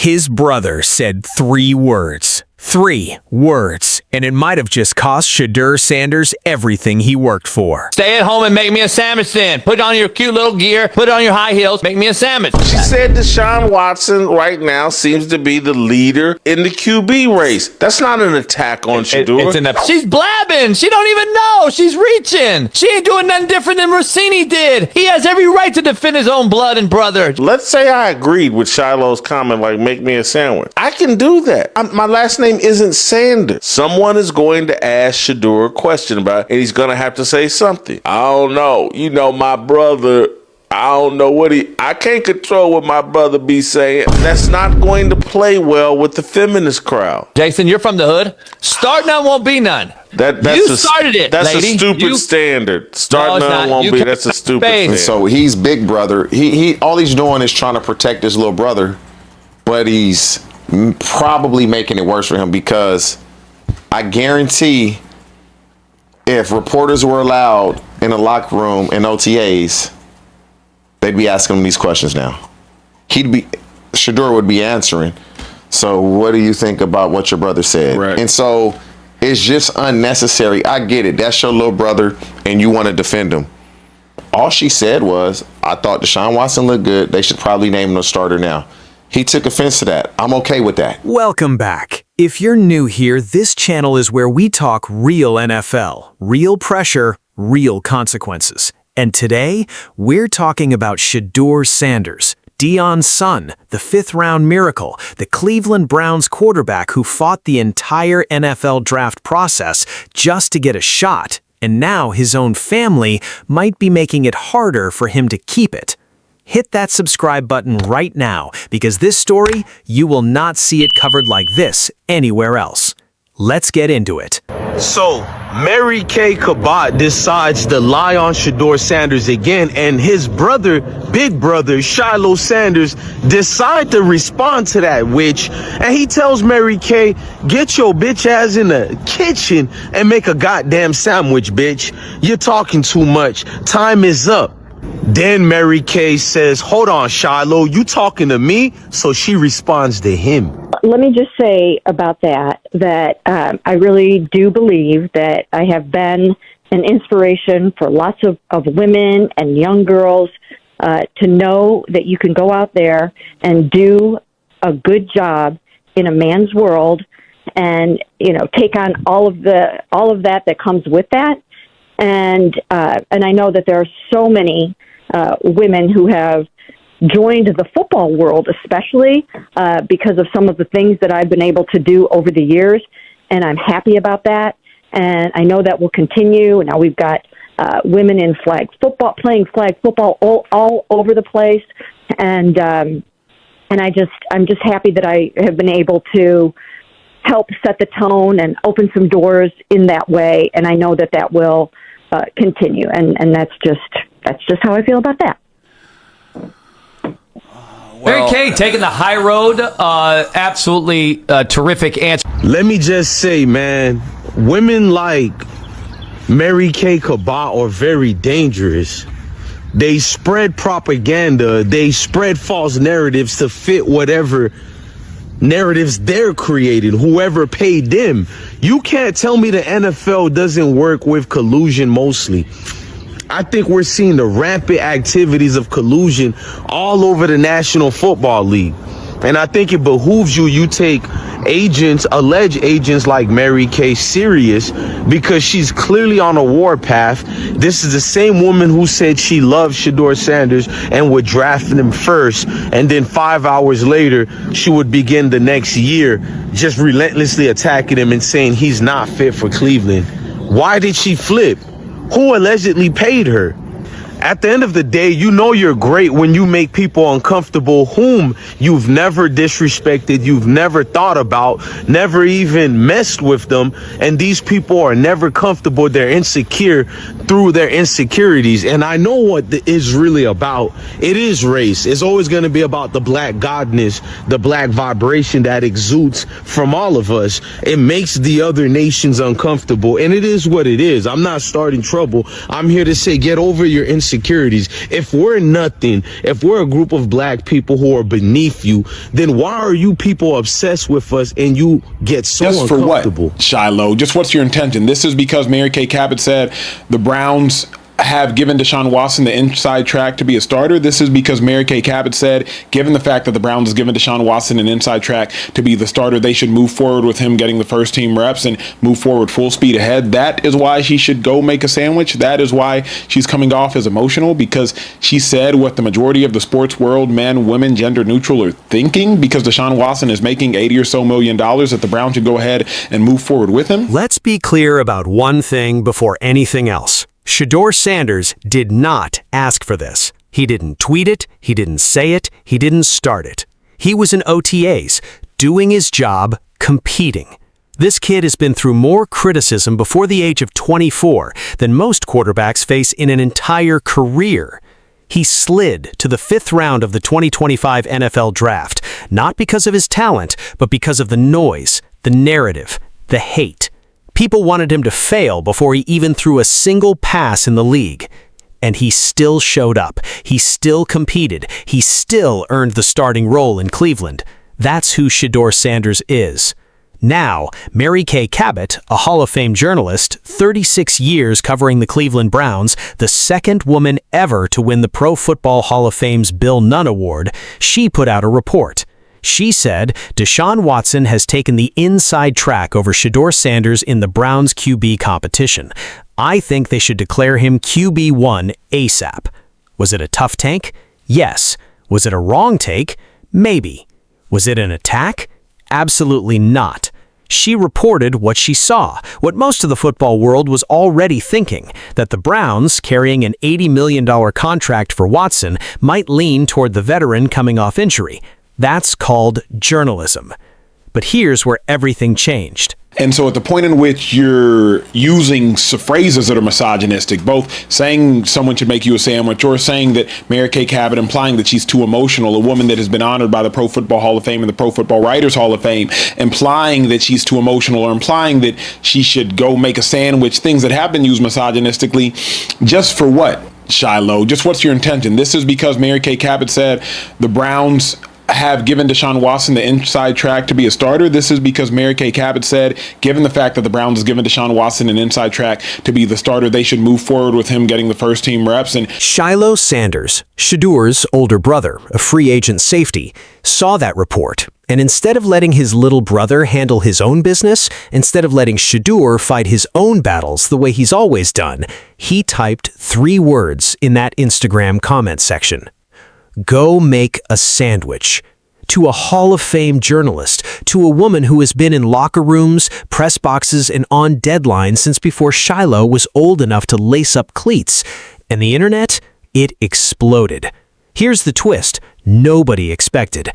His brother said 3 words. 3 words, and it might have just cost Shedeur Sanders everything he worked for. Stay at home and make me a sandwich then. Put on your cute little gear, put on your high heels, make me a sandwich. She said Deshaun Watson right now seems to be the leader in the QB race. That's not an attack on Shedeur. She's blabbing. She don't even know. She's reaching. She ain't doing nothing different than Rossini did. He has every right to defend his own blood and brother. Let's say I agreed with Shiloh's comment, like, make me a sandwich. I can do that. My last name isn't Sanders. Someone is going to ask Shedeur a question about it, and he's going to have to say something. I don't know. You know, my brother, I don't know I can't control what my brother be saying. That's not going to play well with the feminist crowd. Jason, you're from the hood. Start none won't be none. You started it, That's lady. a stupid standard. Start none won't be. That's a stupid standard. So he's big brother. He all he's doing is trying to protect his little brother, but he's probably making it worse for him, because I guarantee if reporters were allowed in a locker room in OTAs, they'd be asking him these questions now. Shedeur would be answering. So what do you think about what your brother said? Right. And so it's just unnecessary. I get it. That's your little brother and you want to defend him. All she said was, I thought Deshaun Watson looked good. They should probably name him a starter now. He took offense to that. I'm okay with that. Welcome back. If you're new here, this channel is where we talk real NFL, real pressure, real consequences. And today, we're talking about Shedeur Sanders, Deion's son, the 5th-round miracle, the Cleveland Browns quarterback who fought the entire NFL draft process just to get a shot, and now his own family might be making it harder for him to keep it. Hit that subscribe button right now, because this story, you will not see it covered like this anywhere else. Let's get into it. So, Mary Kay Cabot decides to lie on Shedeur Sanders again, and his brother, big brother, Shilo Sanders, decide to respond to that witch, and he tells Mary Kay, get your bitch ass in the kitchen and make a goddamn sandwich, bitch. You're talking too much. Time is up. Then Mary Kay says, hold on, Shilo, you talking to me? So she responds to him. Let me just say about that I really do believe that I have been an inspiration for lots of women and young girls to know that you can go out there and do a good job in a man's world and, you know, take on all of that comes with that. And I know that there are so many women who have joined the football world, especially because of some of the things that I've been able to do over the years, and I'm happy about that. And I know that will continue. Now we've got women in playing flag football all over the place, and I'm just happy that I have been able to help set the tone and open some doors in that way. And I know that will continue, and that's just how I feel about that. Mary Kay taking the high road. Absolutely terrific answer. Let me just say, man, women like Mary Kay Cabot are very dangerous. They spread propaganda. They spread false narratives to fit whatever narratives they're creating, whoever paid them. You can't tell me the NFL doesn't work with collusion mostly. I think we're seeing the rampant activities of collusion all over the National Football League. And I think it behooves you take alleged agents like Mary Kay serious, because she's clearly on a war path. This is the same woman who said she loved Shedeur Sanders and would draft him first, and then 5 hours later, she would begin the next year just relentlessly attacking him and saying he's not fit for Cleveland. Why did she flip? Who allegedly paid her? At the end of the day, you know you're great when you make people uncomfortable whom you've never disrespected, you've never thought about, never even messed with them. And these people are never comfortable. They're insecure. through their insecurities. And I know what it's really about. It is race. It's always going to be about the black godness, the black vibration that exudes from all of us. It makes the other nations uncomfortable, and it is what it is. I'm not starting trouble. I'm here to say, get over your insecurities. If we're nothing, if we're a group of black people who are beneath you, then why are you people obsessed with us and you get so Just for what, uncomfortable? Shilo? Just what's your intention? This is because Mary Kay Cabot said the Browns have given Deshaun Watson the inside track to be a starter. This is because Mary Kay Cabot said, given the fact that the Browns has given Deshaun Watson an inside track to be the starter, they should move forward with him getting the first team reps and move forward full speed ahead. That is why she should go make a sandwich. That is why she's coming off as emotional, because she said what the majority of the sports world, men, women, gender neutral, are thinking, because Deshaun Watson is making $80 or so million, that the Browns should go ahead and move forward with him. Let's be clear about one thing before anything else. Shedeur Sanders did not ask for this. He didn't tweet it, he didn't say it, he didn't start it. He was in OTAs, doing his job, competing. This kid has been through more criticism before the age of 24 than most quarterbacks face in an entire career. He slid to the 5th round of the 2025 NFL Draft, not because of his talent, but because of the noise, the narrative, the hate. People wanted him to fail before he even threw a single pass in the league. And he still showed up. He still competed. He still earned the starting role in Cleveland. That's who Shedeur Sanders is. Now, Mary Kay Cabot, a Hall of Fame journalist, 36 years covering the Cleveland Browns, the second woman ever to win the Pro Football Hall of Fame's Bill Nunn Award, she put out a report. She said Deshaun Watson has taken the inside track over Shedeur Sanders in the Browns QB competition. I think they should declare him QB1 ASAP. Was it a tough take? Yes. Was it a wrong take? Maybe. Was it an attack? Absolutely not. She reported what she saw, what most of the football world was already thinking, that the Browns, carrying an $80 million contract for Watson, might lean toward the veteran coming off injury. That's called journalism. But here's where everything changed. And so at the point in which you're using phrases that are misogynistic, both saying someone should make you a sandwich or saying that Mary Kay Cabot, implying that she's too emotional, a woman that has been honored by the Pro Football Hall of Fame and the Pro Football Writers Hall of Fame, implying that she's too emotional or implying that she should go make a sandwich, things that have been used misogynistically, just for what, Shilo? Just what's your intention? This is because Mary Kay Cabot said the Browns have given Deshaun Watson the inside track to be a starter. This is because Mary Kay Cabot said, given the fact that the Browns has given Deshaun Watson an inside track to be the starter, they should move forward with him getting the first team reps. And Shilo Sanders, Shedeur's older brother, a free agent safety, saw that report. And instead of letting his little brother handle his own business, instead of letting Shedeur fight his own battles the way he's always done, he typed 3 words in that Instagram comment section. Go make a sandwich. To a Hall of Fame journalist, to a woman who has been in locker rooms, press boxes, and on deadline since before Shilo was old enough to lace up cleats. And the internet? It exploded. Here's the twist nobody expected.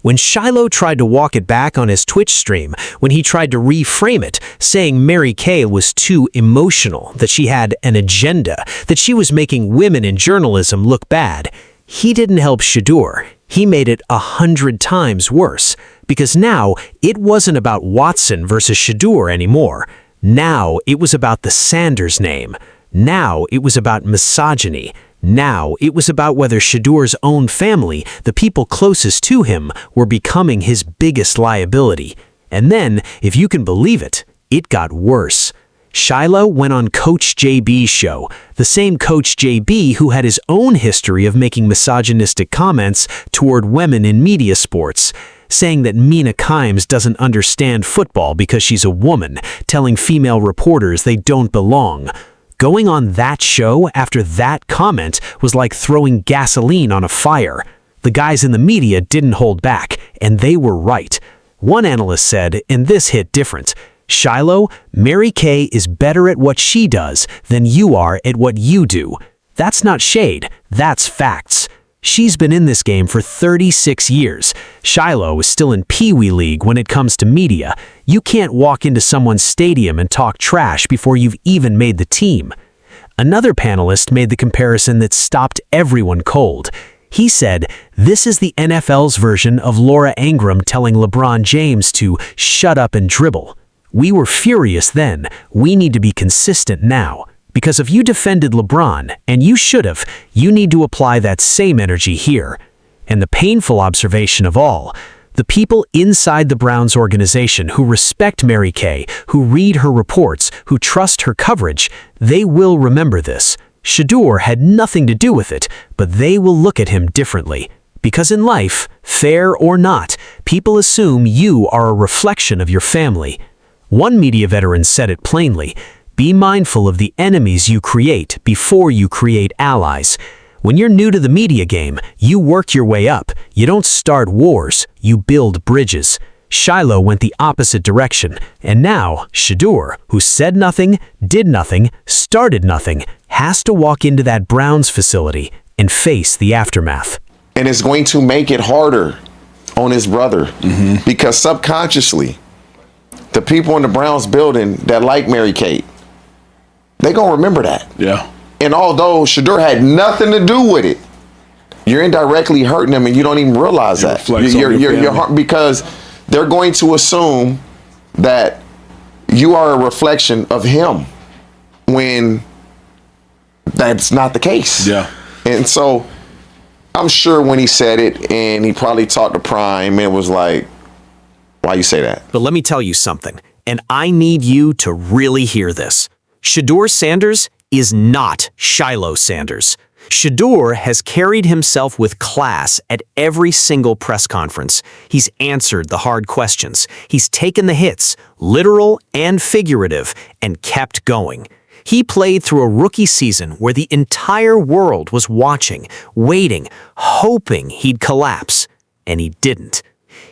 When Shilo tried to walk it back on his Twitch stream, when he tried to reframe it, saying Mary Kay was too emotional, that she had an agenda, that she was making women in journalism look bad, he didn't help Shedeur. He made it 100 times worse, because now it wasn't about Watson versus Shedeur anymore. Now it was about the Sanders name. Now it was about misogyny. Now it was about whether Shedeur's own family, the people closest to him, were becoming his biggest liability. And then, if you can believe it, it got worse. Shilo went on Coach JB's show, the same Coach JB who had his own history of making misogynistic comments toward women in media sports, saying that Mina Kimes doesn't understand football because she's a woman, telling female reporters they don't belong. Going on that show after that comment was like throwing gasoline on a fire. The guys in the media didn't hold back, and they were right. One analyst said, and this hit different, Shilo, Mary Kay is better at what she does than you are at what you do. That's not shade, that's facts. She's been in this game for 36 years. Shilo is still in Pee Wee League when it comes to media. You can't walk into someone's stadium and talk trash before you've even made the team. Another panelist made the comparison that stopped everyone cold. He said, "This is the NFL's version of Laura Ingraham telling LeBron James to shut up and dribble. We were furious then. We need to be consistent now. Because if you defended LeBron, and you should have, you need to apply that same energy here." And the painful observation of all, the people inside the Browns organization who respect Mary Kay, who read her reports, who trust her coverage, they will remember this. Shedeur had nothing to do with it, but they will look at him differently. Because in life, fair or not, people assume you are a reflection of your family. One media veteran said it plainly, "Be mindful of the enemies you create before you create allies." When you're new to the media game, you work your way up. You don't start wars, you build bridges. Shilo went the opposite direction, and now Shedeur, who said nothing, did nothing, started nothing, has to walk into that Browns facility and face the aftermath. And it's going to make it harder on his brother because subconsciously, the people in the Browns building that like Mary Kate, they gonna remember that. Yeah. And although Shedeur had nothing to do with it, you're indirectly hurting them, and you don't even realize that. Reflects on your family. Because they're going to assume that you are a reflection of him when that's not the case. Yeah. And so I'm sure when he said it, and he probably talked to Prime, it was like, why you say that? But let me tell you something, and I need you to really hear this. Shedeur Sanders is not Shilo Sanders. Shedeur has carried himself with class at every single press conference. He's answered the hard questions. He's taken the hits, literal and figurative, and kept going. He played through a rookie season where the entire world was watching, waiting, hoping he'd collapse, and he didn't.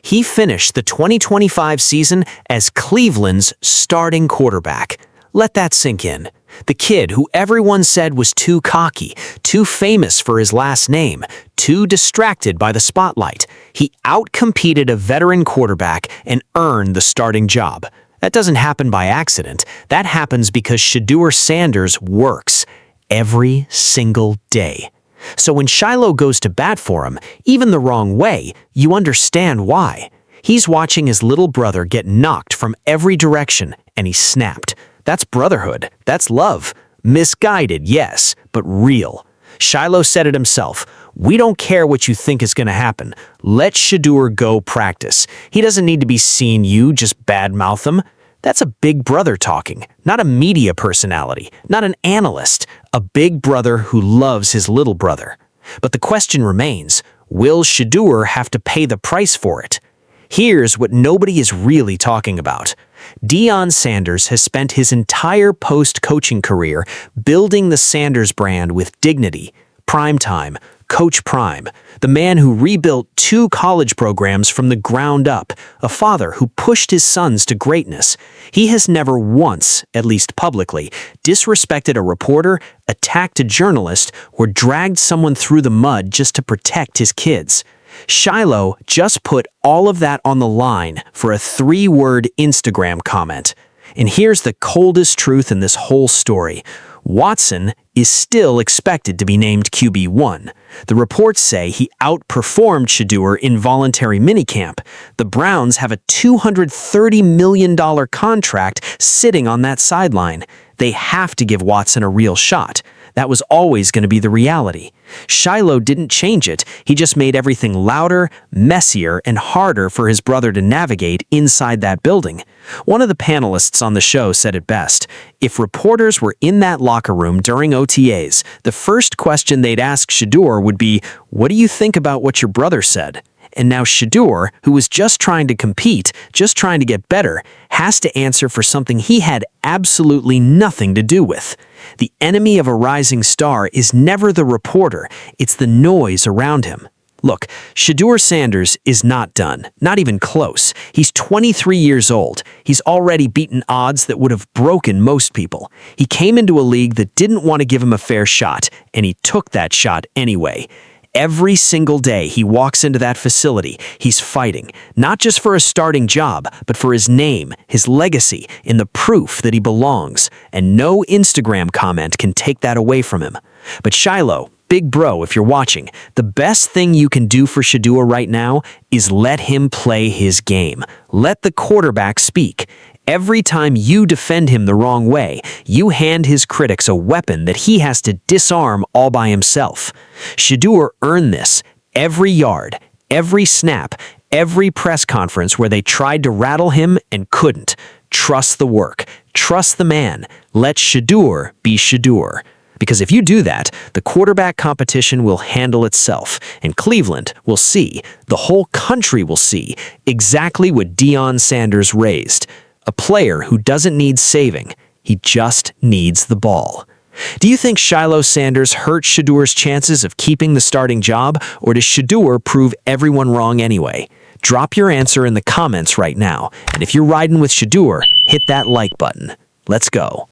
He finished the 2025 season as Cleveland's starting quarterback. Let that sink in. The kid who everyone said was too cocky, too famous for his last name, too distracted by the spotlight. He outcompeted a veteran quarterback and earned the starting job. That doesn't happen by accident. That happens because Shedeur Sanders works every single day. So when Shilo goes to bat for him, even the wrong way, you understand why. He's watching his little brother get knocked from every direction, and he snapped. That's brotherhood. That's love. Misguided, yes, but real. Shilo said it himself. "We don't care what you think is going to happen. Let Shedeur go practice. He doesn't need to be seeing you just badmouth him." That's a big brother talking, not a media personality, not an analyst, a big brother who loves his little brother. But the question remains, will Shedeur have to pay the price for it? Here's what nobody is really talking about. Deshaun Sanders has spent his entire post-coaching career building the Sanders brand with dignity, primetime, Coach Prime, the man who rebuilt 2 college programs from the ground up, a father who pushed his sons to greatness. He has never once, at least publicly, disrespected a reporter, attacked a journalist, or dragged someone through the mud just to protect his kids. Shilo just put all of that on the line for a 3-word Instagram comment. And here's the coldest truth in this whole story. Watson is still expected to be named QB1. The reports say he outperformed Shedeur in voluntary minicamp. The Browns have a $230 million contract sitting on that sideline. They have to give Watson a real shot. That was always going to be the reality. Shilo didn't change it. He just made everything louder, messier, and harder for his brother to navigate inside that building. One of the panelists on the show said it best. If reporters were in that locker room during OTAs, the first question they'd ask Shedeur would be, "What do you think about what your brother said?" And now Shedeur, who was just trying to compete, just trying to get better, has to answer for something he had absolutely nothing to do with. The enemy of a rising star is never the reporter, it's the noise around him. Look, Shedeur Sanders is not done, not even close. He's 23 years old. He's already beaten odds that would have broken most people. He came into a league that didn't want to give him a fair shot, and he took that shot anyway. Every single day he walks into that facility, he's fighting, not just for a starting job, but for his name, his legacy, in the proof that he belongs, and no Instagram comment can take that away from him. But Shilo, big bro, if you're watching, the best thing you can do for Shedeur right now is let him play his game. Let the quarterback speak. Every time you defend him the wrong way, you hand his critics a weapon that he has to disarm all by himself. Shedeur earned this every yard, every snap, every press conference where they tried to rattle him and couldn't. Trust the work. Trust the man. Let Shedeur be Shedeur. Because if you do that, the quarterback competition will handle itself, and Cleveland will see, the whole country will see, exactly what Deshaun Sanders raised. A player who doesn't need saving, he just needs the ball. Do you think Shilo Sanders hurt Shedeur's chances of keeping the starting job, or does Shedeur prove everyone wrong anyway? Drop your answer in the comments right now, and if you're riding with Shedeur, hit that like button. Let's go.